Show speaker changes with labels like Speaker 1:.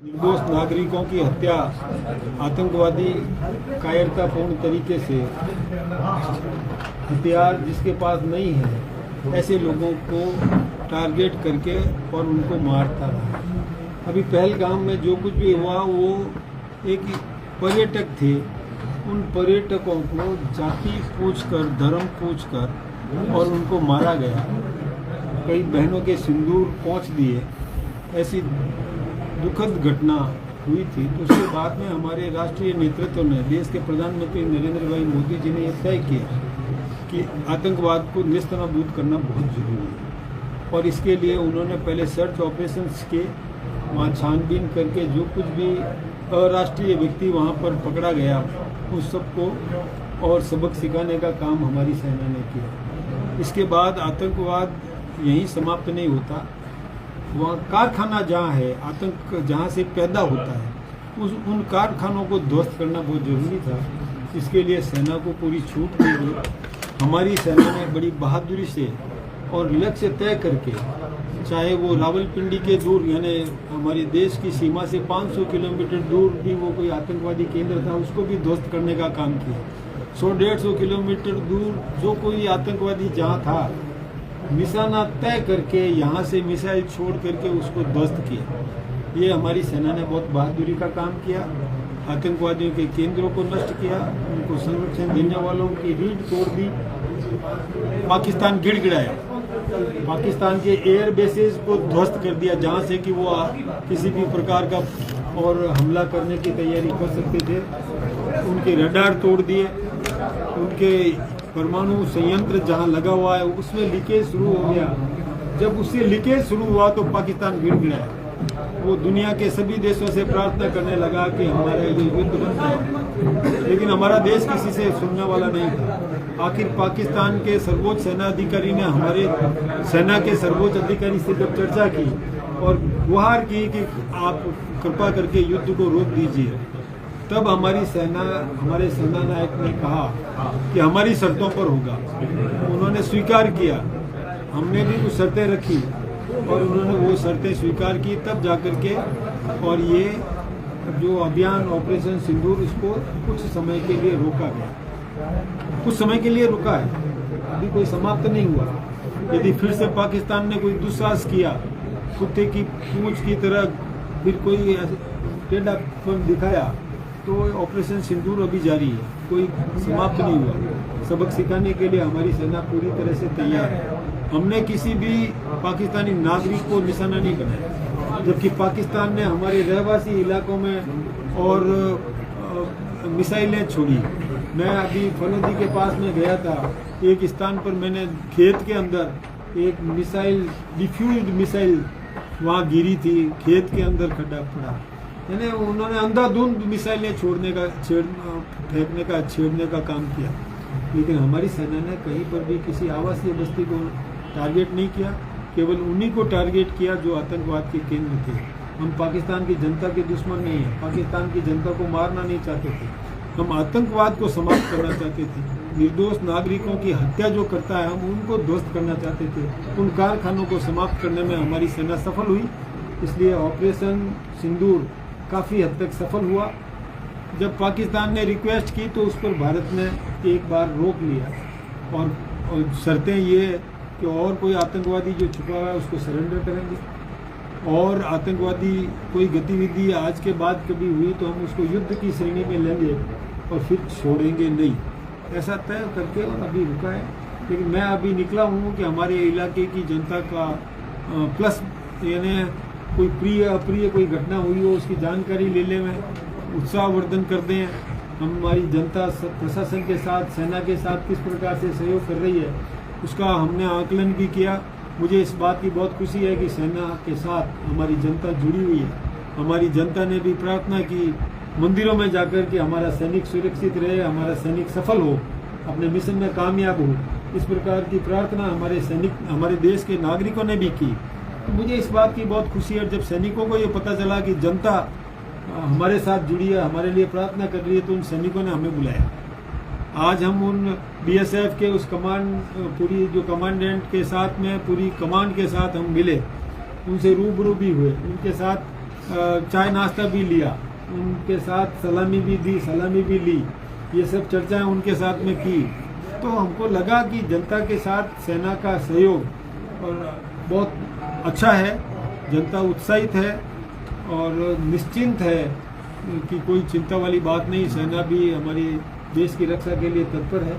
Speaker 1: निर्दोष नागरिकों की हत्या आतंकवादी कायरतापूर्ण तरीके से हथियार जिसके पास नहीं है ऐसे लोगों को टारगेट करके और उनको मारता रहा। अभी पहलगाम में जो कुछ भी हुआ वो एक पर्यटक थे, उन पर्यटकों को जाति पूछकर धर्म पूछकर और उनको मारा गया। कई बहनों के सिंदूर पहुंच दिए, ऐसी दुखद घटना हुई थी। तो उसके बाद में हमारे राष्ट्रीय नेतृत्व ने, देश के प्रधानमंत्री नरेंद्र भाई मोदी जी ने यह तय किया कि आतंकवाद को नेस्तनाबूद करना बहुत जरूरी है और इसके लिए उन्होंने पहले सर्च ऑपरेशंस के वहाँ छानबीन करके जो कुछ भी अराष्ट्रीय व्यक्ति वहाँ पर पकड़ा गया उस सबको और सबक सिखाने का काम हमारी सेना ने किया। इसके बाद आतंकवाद यहीं समाप्त नहीं होता, वहाँ कारखाना जहाँ है, आतंक जहाँ से पैदा होता है उन कारखानों को ध्वस्त करना बहुत ज़रूरी था। इसके लिए सेना को पूरी छूट दी गई। हमारी सेना ने बड़ी बहादुरी से और लक्ष्य तय करके, चाहे वो रावलपिंडी के दूर यानी हमारे देश की सीमा से 500 किलोमीटर दूर भी वो कोई आतंकवादी केंद्र था, उसको भी ध्वस्त करने का काम किया। 100-150 किलोमीटर दूर जो कोई आतंकवादी जहाँ था, निशाना तय करके यहाँ से मिसाइल छोड़ करके उसको ध्वस्त किया। ये हमारी सेना ने बहुत बहादुरी का काम किया। आतंकवादियों के केंद्रों को नष्ट किया, उनको संरक्षण देने वालों की रीढ़ तोड़ दी। पाकिस्तान गिड़गिड़ाया, पाकिस्तान के एयर बेसेस को ध्वस्त कर दिया जहाँ से कि वो किसी भी प्रकार का और हमला करने की तैयारी कर सकते थे। उनके रडार तोड़ दिए, उनके परमाणु संयंत्र जहां लगा हुआ है उसमें लीकेज शुरू हो गया। जब उससे लीकेज शुरू हुआ तो पाकिस्तान गिड़गिड़ाया। वो दुनिया के सभी देशों से प्रार्थना करने लगा कि हमारा ये युद्ध बंद करो, लेकिन हमारा देश किसी से सुनने वाला नहीं था। आखिर पाकिस्तान के सर्वोच्च सेना अधिकारी ने हमारे सेना के सर्वोच्च अधिकारी से जब चर्चा की और गुहार की कि आप कृपा करके युद्ध को रोक दीजिए, तब हमारी सेना, हमारे सेना नायक ने कहा कि हमारी शर्तों पर होगा। उन्होंने स्वीकार किया, हमने भी कुछ शर्तें रखी और उन्होंने वो शर्तें स्वीकार की, तब जाकर के और ये जो अभियान ऑपरेशन सिंदूर इसको कुछ समय के लिए रोका गया। कुछ समय के लिए रुका है, अभी कोई समाप्त नहीं हुआ। यदि फिर से पाकिस्तान ने कोई दुस्साहस किया, कुत्ते की पूंछ की तरह फिर कोई टेढ़ापन दिखाया, तो ऑपरेशन सिंदूर अभी जारी है, कोई समाप्त नहीं हुआ। सबक सिखाने के लिए हमारी सेना पूरी तरह से तैयार है। हमने किसी भी पाकिस्तानी नागरिक को निशाना नहीं बनाया, जबकि पाकिस्तान ने हमारे रहवासी इलाकों में और मिसाइलें छोड़ी। मैं अभी फलोदी के पास में गया था, एक स्थान पर मैंने खेत के अंदर एक मिसाइल, डिफ्यूज्ड मिसाइल वहाँ गिरी थी, खेत के अंदर खड्डा पड़ा। यानी उन्होंने अंधाधुंध मिसाइलें फेंकने का छेड़ने का काम किया, लेकिन हमारी सेना ने कहीं पर भी किसी आवासीय बस्ती को टारगेट नहीं किया, केवल उन्हीं को टारगेट किया जो आतंकवाद के केंद्र थे। हम पाकिस्तान की जनता के दुश्मन नहीं है, पाकिस्तान की जनता को मारना नहीं चाहते थे, हम आतंकवाद को समाप्त करना चाहते थे। निर्दोष नागरिकों की हत्या जो करता है हम उनको ध्वस्त करना चाहते थे। उन कारखानों को समाप्त करने में हमारी सेना सफल हुई, इसलिए ऑपरेशन सिंदूर काफ़ी हद तक सफल हुआ। जब पाकिस्तान ने रिक्वेस्ट की तो उस पर भारत ने एक बार रोक लिया और शर्तें ये कि और कोई आतंकवादी जो छुपा हुआ है उसको सरेंडर करेंगे और आतंकवादी कोई गतिविधि आज के बाद कभी हुई तो हम उसको युद्ध की श्रेणी में लेंगे और फिर छोड़ेंगे नहीं। ऐसा तय करके अभी रुका है, लेकिन मैं अभी निकला हूँ कि हमारे इलाके की जनता का प्लस यानी कोई प्रिय अप्रिय कोई घटना हुई हो उसकी जानकारी ले लें, उत्साहवर्धन कर दें। हमारी जनता प्रशासन के साथ, सेना के साथ किस प्रकार से सहयोग कर रही है उसका हमने आकलन भी किया। मुझे इस बात की बहुत खुशी है कि सेना के साथ हमारी जनता जुड़ी हुई है। हमारी जनता ने भी प्रार्थना की मंदिरों में जाकर कि हमारा सैनिक सुरक्षित रहे, हमारा सैनिक सफल हो, अपने मिशन में कामयाब हो। इस प्रकार की प्रार्थना हमारे सैनिक, हमारे देश के नागरिकों ने भी की। मुझे इस बात की बहुत खुशी है जब सैनिकों को ये पता चला कि जनता हमारे साथ जुड़ी है, हमारे लिए प्रार्थना कर रही है, तो उन सैनिकों ने हमें बुलाया। आज हम उन बीएसएफ के उस पूरी जो कमांडेंट के साथ में पूरी कमांड के साथ हम मिले, उनसे रूबरू भी हुए, उनके साथ चाय नाश्ता भी लिया, उनके साथ सलामी भी दी, सलामी भी ली, ये सब चर्चाएं उनके साथ में की। तो हमको लगा कि जनता के साथ सेना का सहयोग और बहुत अच्छा है, जनता उत्साहित है और निश्चिंत है कि कोई चिंता वाली बात नहीं, सेना भी हमारी देश की रक्षा के लिए तत्पर है।